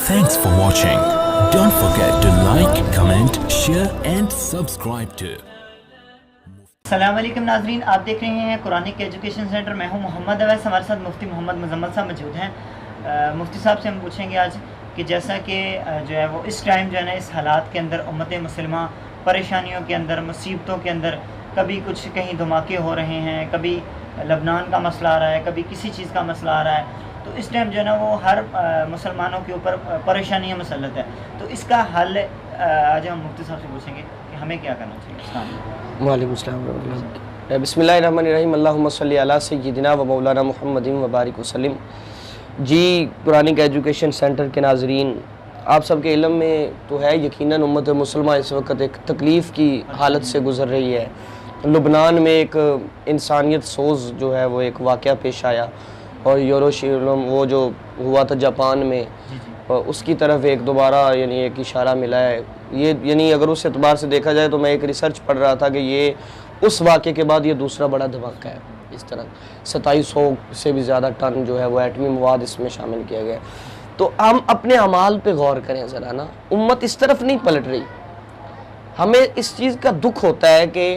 Thanks for watching. Don't forget to like, comment, share and subscribe to. अस्सलाम वालेकुम नाज़रीन, आप देख रहे हैं कुरानिक एजुकेशन सेंटर। मैं हूं मोहम्मद अवैस, हमारे साथ मुफ्ती मोहम्मद मुजम्मल साहब मौजूद हैं। मुफ्ती साहब से हम पूछेंगे आज कि जैसा कि जो है वो इस टाइम जो है ना, इस हालात के अंदर उम्मत मुसलिमा परेशानियों के अंदर, मुसीबतों के अंदर, कभी कुछ कहीं धमाके हो रहे हैं, कभी लबनान का मसला आ रहा है, कभी किसी चीज़ का मसला आ रहा है। तो इस टाइम जो है ना वो हर मुसलमानों के ऊपर परेशानियाँ मुसल्लत है। तो इसका हल आज हम मुफ्ती साहब से पूछेंगे कि हमें क्या करना चाहिए। वालेकुम अस्सलाम। बिस्मिल्लाहिर्रहमानिर्रहीम। अल्लाहुम्मा सल्ली अला सय्यिदिना व मौलाना मुहम्मदिन व बारिक वसल्लिम। जी, कुरानिक एजुकेशन सेंटर के नाज़रीन, आप सबके इल्म में तो है यकीनन उम्मत मुसलमान इस वक्त एक तकलीफ़ की हालत से गुज़र रही है। लुबनान में एक इंसानियत सोज़ जो है वो एक वाक़या पेश आया और यूरोशियम वो जो हुआ था जापान में, उसकी तरफ एक दोबारा यानी एक इशारा मिला है। ये यानी अगर उस एतबार से देखा जाए तो मैं एक रिसर्च पढ़ रहा था कि ये उस वाक़े के बाद ये दूसरा बड़ा धमाका है। इस तरह 2700 से भी ज़्यादा टन जो है वो एटमी मवाद इसमें शामिल किया गया। तो हम अपने अमाल पे गौर करें ज़रा ना, उम्मत इस तरफ नहीं पलट रही। हमें इस चीज़ का दुख होता है कि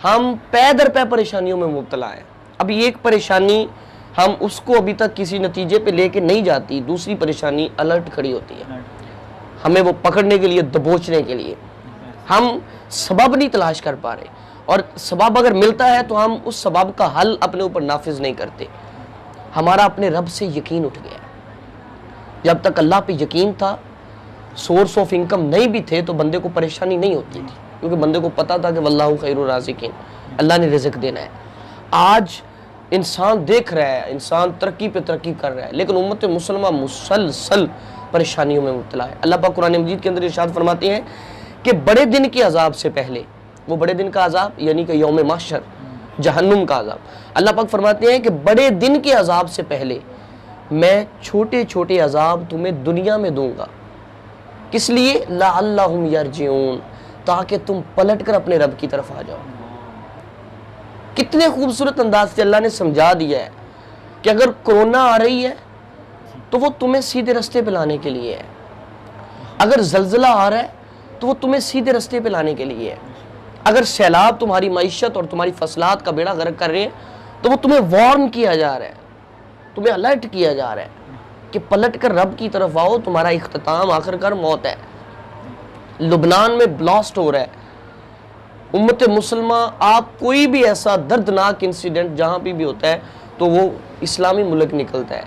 हम पै दर पै परेशानियों में मुब्तला हैं। अभी एक परेशानी हम उसको अभी तक किसी नतीजे पे लेके नहीं जाती, दूसरी परेशानी अलर्ट खड़ी होती है हमें वो पकड़ने के लिए, दबोचने के लिए। हम सबब नहीं तलाश कर पा रहे, और सबब अगर मिलता है तो हम उस सबब का हल अपने ऊपर नाफिज नहीं करते। हमारा अपने रब से यकीन उठ गया। जब तक अल्लाह पे यकीन था, सोर्स ऑफ इनकम नहीं भी थे, तो बंदे को परेशानी नहीं होती थी, क्योंकि बंदे को पता था कि वल्लाहु खैरुर राज़िकीन, अल्लाह ने रिज़्क़ देना है। आज इंसान देख रहा है, इंसान तरक्की पे तरक्की कर रहा है, लेकिन उम्मत मुसलमान मुसलसल परेशानियों में मुब्तला है। अल्लाह पाक कुरान मजीद के अंदर इरशाद फरमाते हैं कि बड़े दिन के अजाब से पहले, वो बड़े दिन का अजाब यानी कि यौम महशर, जहन्नुम का अजाब, अल्लाह पाक फरमाते हैं कि बड़े दिन के अजाब से पहले मैं छोटे छोटे अजाब तुम्हें दुनिया में दूंगा। किस लिए? लअल्लहुम यरजिऊन, ताकि तुम पलट कर अपने रब की तरफ आ जाओ। कितने खूबसूरत अंदाज से अल्लाह ने समझा दिया है कि अगर कोरोना आ रही है तो वो तुम्हें सीधे रास्ते पे लाने के लिए है, अगर जल्जला आ रहा है तो वो तुम्हें सीधे रास्ते पे लाने के लिए है, अगर सैलाब तुम्हारी मईशत और तुम्हारी फसलात का बेड़ा गर्क कर रहे हैं तो वो तुम्हें वार्न किया जा रहा है, तुम्हें अलर्ट किया जा रहा है कि पलट कर रब की तरफ आओ, तुम्हारा इख्तिताम आखिरकार मौत है। लुबनान में ब्लास्ट हो रहा है। उम्मत मुसलमान, आप कोई भी ऐसा दर्दनाक इंसिडेंट जहाँ भी होता है तो वो इस्लामी मुल्क निकलता है।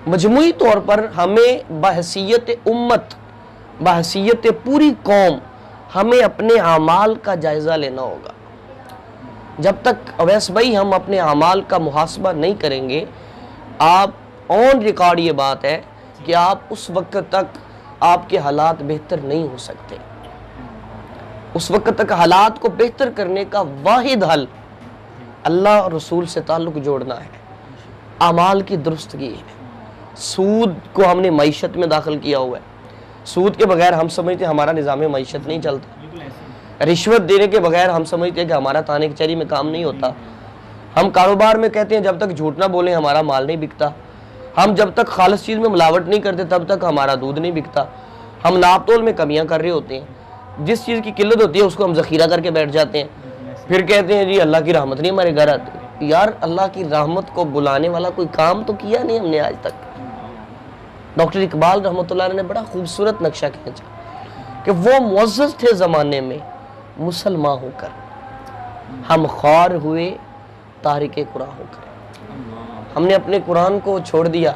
मजमूई तौर पर हमें बहसीयत उम्मत, बहसीयत पूरी कौम, हमें अपने आमाल का जायज़ा लेना होगा। जब तक अवैस भाई हम अपने आमाल का मुहासबा नहीं करेंगे, आप ऑन रिकॉर्ड ये बात है कि आप उस वक्त तक आपके हालात बेहतर नहीं हो सकते। उस वक्त तक हालात को बेहतर करने का वाहिद हल अल्लाह और रसूल से ताल्लुक़ जोड़ना है, आमाल की दुरुस्तगी है। सूद को हमने मईशत में दाखिल किया हुआ है। सूद के बगैर हम समझते हैं हमारा निज़ाम मईशत नहीं चलता। रिश्वत देने के बगैर हम समझते हैं कि हमारा ताने कचहरी में काम नहीं होता। हम कारोबार में कहते हैं जब तक झूठ ना बोलें हमारा माल नहीं बिकता। हम जब तक खालिस चीज़ में मिलावट नहीं करते तब तक हमारा दूध नहीं बिकता। हम नाप तोल में कमियाँ कर रहे होते हैं, जिस चीज़ की किल्लत होती है उसको हम ज़ख़ीरा करके बैठ जाते हैं। फिर कहते हैं जी अल्लाह की रहमत नहीं हमारे घर आती। यार, अल्लाह की रहमत को बुलाने वाला कोई काम तो किया नहीं हमने आज तक। डॉक्टर इकबाल रहमतुल्लाह ने बड़ा खूबसूरत नक्शा खींचा कि वो मुअज़्ज़ज़ थे ज़माने में मुसलमान होकर, हम ख्वार हुए तारिके कुरान होकर। हमने अपने कुरान को छोड़ दिया।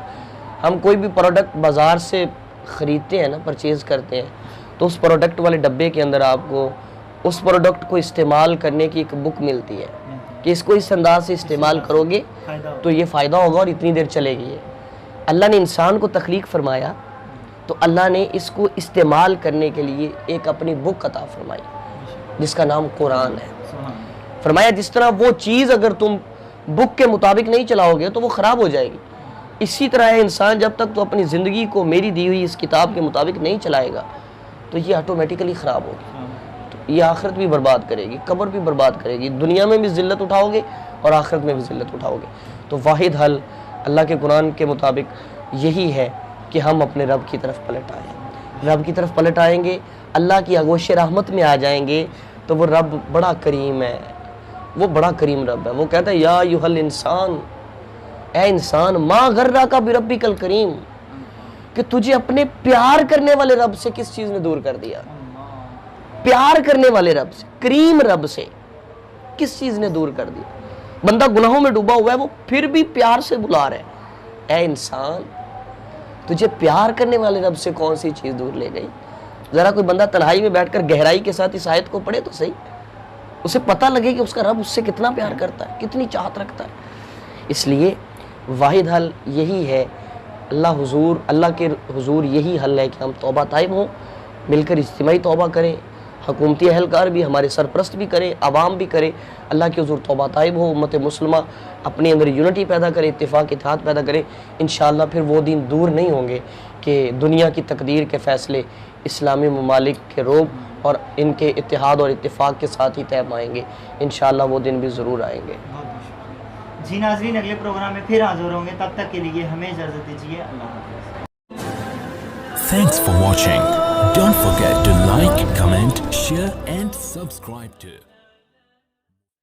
हम कोई भी प्रोडक्ट बाज़ार से ख़रीदते हैं ना, परचेज़ करते हैं, तो उस प्रोडक्ट वाले डब्बे के अंदर आपको उस प्रोडक्ट को इस्तेमाल करने की एक बुक मिलती है कि इसको इस अंदाज से इस्तेमाल करोगे तो ये फ़ायदा होगा और इतनी देर चलेगी। ये अल्लाह ने इंसान को तख्लीक फरमाया तो अल्लाह ने इसको इस्तेमाल करने के लिए एक अपनी बुक अता फरमाई जिसका नाम कुरान है। फरमाया जिस तरह वो चीज़ अगर तुम बुक के मुताबिक नहीं चलाओगे तो वो ख़राब हो जाएगी, इसी तरह है इंसान जब तक तो अपनी ज़िंदगी को मेरी दी हुई इस किताब के मुताबिक नहीं चलाएगा तो ये ऑटोमेटिकली ख़राब होगी। तो ये आखिरत भी बर्बाद करेगी, कब्र भी बर्बाद करेगी, दुनिया में भी ज़िल्लत उठाओगे और आखिरत में भी ज़िल्लत उठाओगे। तो वाहिद हल अल्लाह के कुरान के मुताबिक यही है कि हम अपने रब की तरफ पलट आए। रब की तरफ पलट आएंगे, अल्लाह की आगोश रहमत में आ जाएंगे, तो वो रब बड़ा करीम है, वो बड़ा करीम रब है। वो कहता है या युहल इंसान, ए इंसान, मा गर्रा का बिरब्बी कल करीम, कि तुझे अपने प्यार करने वाले रब से किस चीज ने दूर कर दिया। प्यार करने वाले रब से, करीम रब से किस चीज ने दूर कर दिया। बंदा गुनाहों में डूबा हुआ है, वो फिर भी प्यार से बुला रहा है, ए इंसान, तुझे प्यार करने वाले रब से कौन सी चीज दूर ले गई। जरा कोई बंदा तन्हाई में बैठकर गहराई के साथ इस आयत को पढ़े तो सही, उसे पता लगे कि उसका रब उससे कितना प्यार करता है, कितनी चाहत रखता है। इसलिए वाहिद हल यही है, अल्लाह के हुजूर यही हल है कि हम तौबा ताइब हों, मिलकर इज्तिमाई तौबा करें, हुकूमती अहलकार भी, हमारे सरपरस्त भी करें, आवाम भी करे, अल्लाह के हुजूर तौबा ताइब हो, उम्मत मुस्लिमा अपने अंदर यूनिटी पैदा करे, इत्तेफाक इत्तेहाद पैदा करे। इंशाअल्लाह फिर वो दिन दूर नहीं होंगे कि दुनिया की तकदीर के फ़ैसले इस्लामी ममालिक के रोब और इनके इत्तेहाद और इत्तेफाक के साथ ही तय पाएंगे। इंशाअल्लाह वो दिन भी ज़रूर आएंगे। जी नाज़रीन, अगले प्रोग्राम में फिर हाज़िर होंगे, तब तक के लिए हमें इजाज़त दीजिए। अल्लाह हाफ़िज़। Thanks for watching. Don't forget to like, comment, share and subscribe to